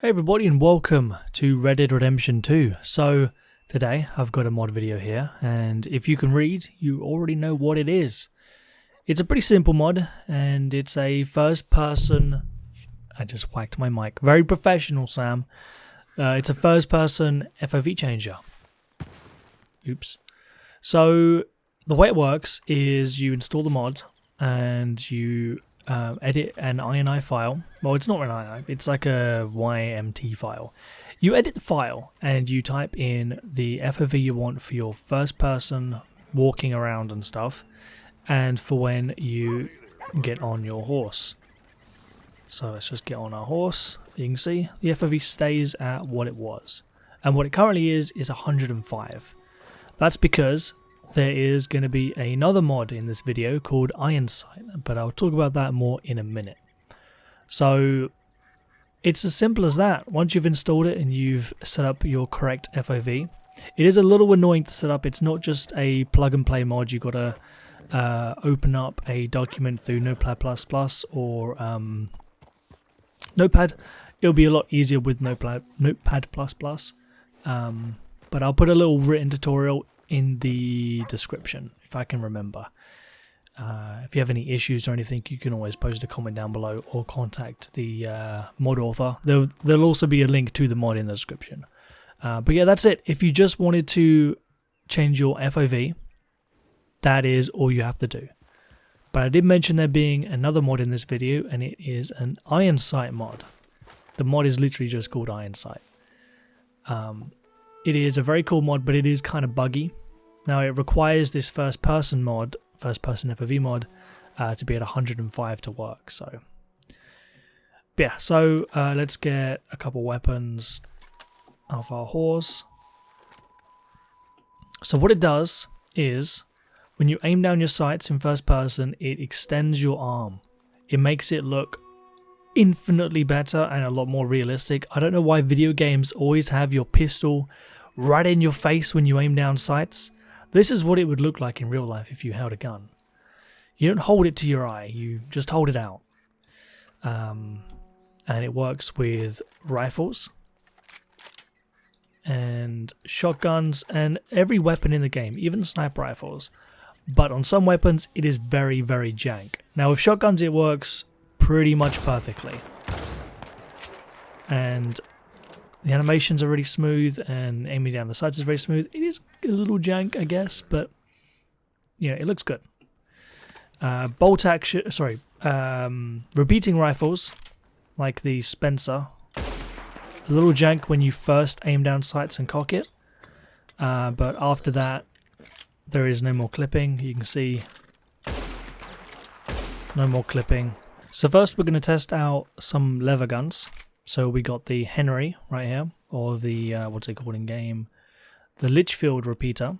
Hey everybody and welcome to Red Dead Redemption 2. So today I've got a mod video here, and if you can read, you already know what it is. It's a pretty simple mod, and it's a first person... I just whacked my mic. Very professional, Sam. It's a first person FOV changer. Oops. So the way it works is you install the mod and you edit an INI file. Well, it's not an INI, it's like a YMT file. You edit the file and you type in the FOV you want for your first person walking around and stuff, and for when you get on your horse. So let's just get on our horse. You can see the FOV stays at what it was, and what it currently is 105. That's because there is going to be another mod in this video called IronSight, but I'll talk about that more in a minute. So it's as simple as that. Once you've installed it and you've set up your correct FOV, it is a little annoying to set up. It's not just a plug and play mod. You've got to open up a document through Notepad++ or Notepad. It'll be a lot easier with Notepad++. But I'll put a little written tutorial in the description if I can remember. If you have any issues or anything, you can always post a comment down below or contact the mod author. There'll also be a link to the mod in the description. But yeah, that's it. If you just wanted to change your FOV, that is all you have to do. But I did mention there being another mod in this video, and it is an IronSight mod. The mod is literally just called IronSight. It is a very cool mod, but it is kind of buggy. Now it requires this first person FOV mod to be at 105 to work. So yeah, so let's get a couple weapons of our horse. So what it does is, when you aim down your sights in first person, it extends your arm. It makes it look infinitely better and a lot more realistic. I don't know why video games always have your pistol right in your face when you aim down sights. This is what it would look like in real life if you held a gun. You don't hold it to your eye, you just hold it out. And it works with rifles and shotguns and every weapon in the game, even sniper rifles. But on some weapons it is very, very jank. Now with shotguns it works pretty much perfectly. And the animations are really smooth, and aiming down the sights is very smooth. It is a little jank, I guess, but yeah, it looks good. Repeating rifles, like the Spencer, a little jank when you first aim down sights and cock it, but after that, there is no more clipping. You can see no more clipping. So first, we're going to test out some lever guns. So we got the Henry right here, or the, what's it called in game? The Litchfield Repeater.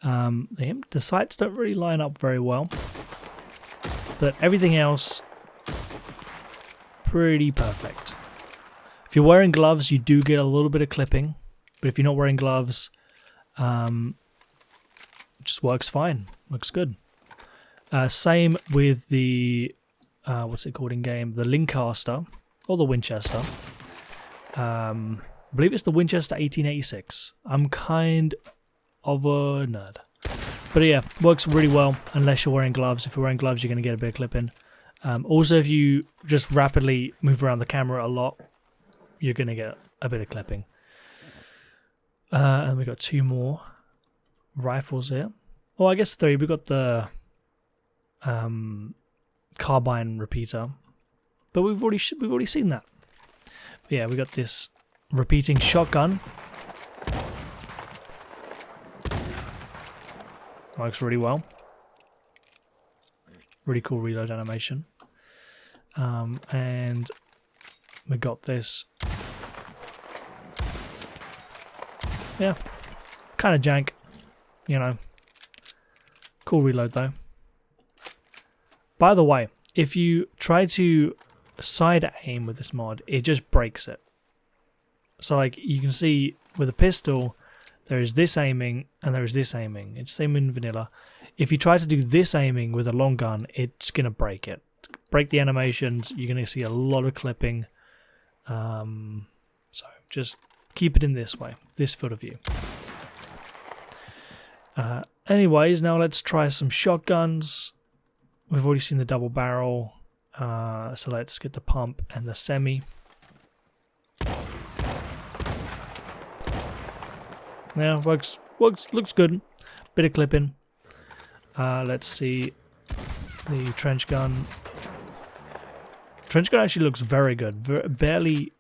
The sights don't really line up very well, but everything else, pretty perfect. If you're wearing gloves, you do get a little bit of clipping, but if you're not wearing gloves, it just works fine, looks good. Same with the, what's it called in game? The Lancaster. Or the Winchester. I believe it's the Winchester 1886. I'm kind of a nerd. But yeah, works really well unless you're wearing gloves. If you're wearing gloves, you're going to get a bit of clipping. Also, if you just rapidly move around the camera a lot, you're going to get a bit of clipping. And we got two more rifles here. Well, I guess three. We got the Carbine Repeater. But we've already seen that. But yeah, we got this repeating shotgun. Works really well. Really cool reload animation. And we got this. Yeah, kind of jank, you know. Cool reload though. By the way, if you try to side aim with this mod, it just breaks it. So like you can see with a pistol, there is this aiming and there is this aiming. It's same in vanilla. If you try to do this aiming with a long gun, it's gonna break it. Break the animations. You're gonna see a lot of clipping. So just keep it in this way, this field of view. Anyways, now let's try some shotguns. We've already seen the double barrel, so let's get the pump and the semi. Yeah, looks good. Bit of clipping. Let's see the trench gun. Trench gun actually looks very good. Barely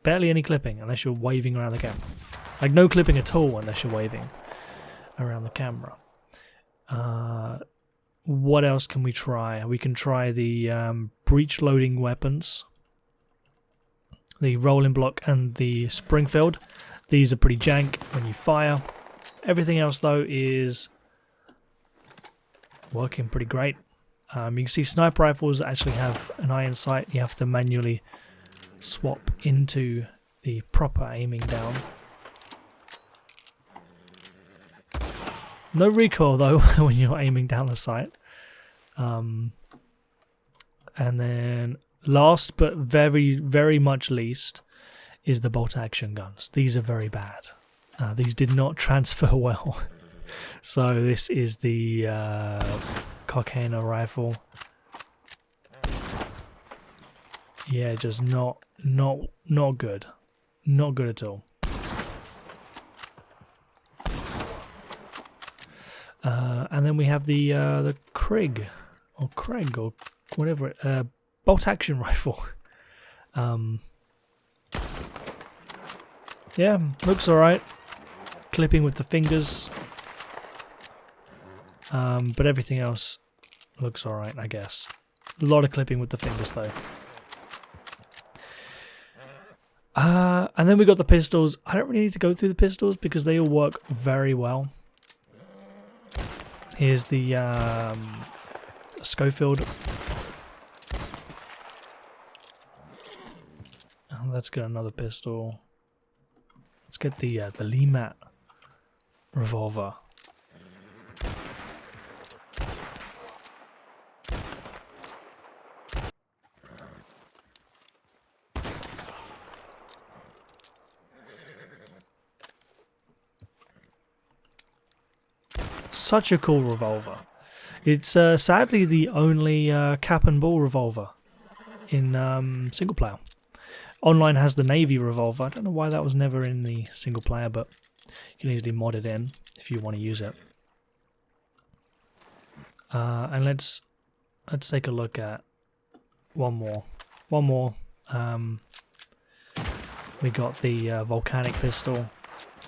any clipping unless you're waving around the camera. Like no clipping at all unless you're waving around the camera. What else can we try? We can try the breech loading weapons, the rolling block and the Springfield. These are pretty jank when you fire. Everything else though is working pretty great. You can see sniper rifles actually have an IronSight. You have to manually swap into the proper aiming down. No recoil though when you're aiming down the sight. And then last but very, very much least is the bolt action guns. These are very bad. These did not transfer well. So this is the Cocaine rifle. Yeah, just not good. Not good at all. And then we have the Krieg or Craig or whatever, bolt action rifle. Yeah, looks alright. Clipping with the fingers. But everything else looks alright, I guess. A lot of clipping with the fingers though. And then we got the pistols. I don't really need to go through the pistols because they all work very well. Here's the Schofield. Let's get another pistol. Let's get the Lima Revolver. Such a cool revolver. It's sadly the only cap and ball revolver in single player. Online has the Navy revolver. I don't know why that was never in the single player, but you can easily mod it in if you want to use it. And let's take a look at one more. We got the Volcanic Pistol,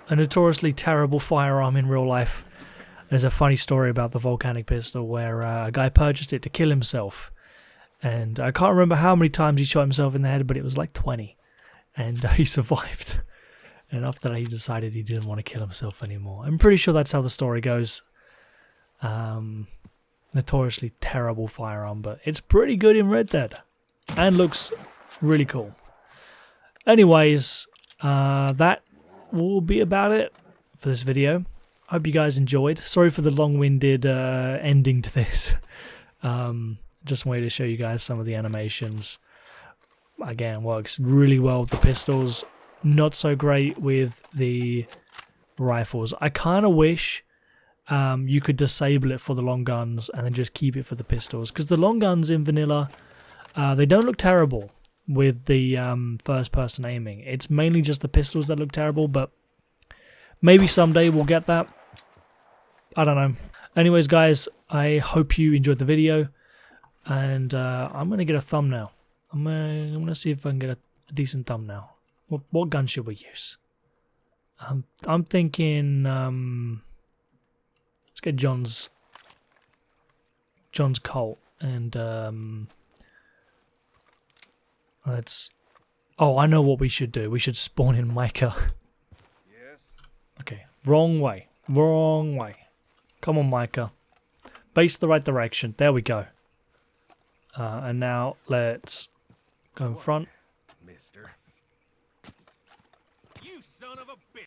a notoriously terrible firearm in real life. There's a funny story about the Volcanic Pistol where a guy purchased it to kill himself. And I can't remember how many times he shot himself in the head, but it was like 20. And he survived. And after that he decided he didn't want to kill himself anymore. I'm pretty sure that's how the story goes. Notoriously terrible firearm, but it's pretty good in Red Dead. And looks really cool. Anyways, that will be about it for this video. Hope you guys enjoyed. Sorry for the long-winded ending to this. Just wanted to show you guys some of the animations. Again, works really well with the pistols. Not so great with the rifles. I kind of wish you could disable it for the long guns and then just keep it for the pistols. Because the long guns in vanilla, they don't look terrible with the first-person aiming. It's mainly just the pistols that look terrible, but maybe someday we'll get that. I don't know. Anyways, guys, I hope you enjoyed the video. And I'm going to get a thumbnail. I'm gonna see if I can get a decent thumbnail. What gun should we use? I'm thinking let's get John's Colt and let's. Oh, I know what we should do. We should spawn in Micah. Yes. Okay, wrong way. Wrong way. Come on, Micah. Face the right direction. There we go. And now let's go in front. Mister. You son of a bitch.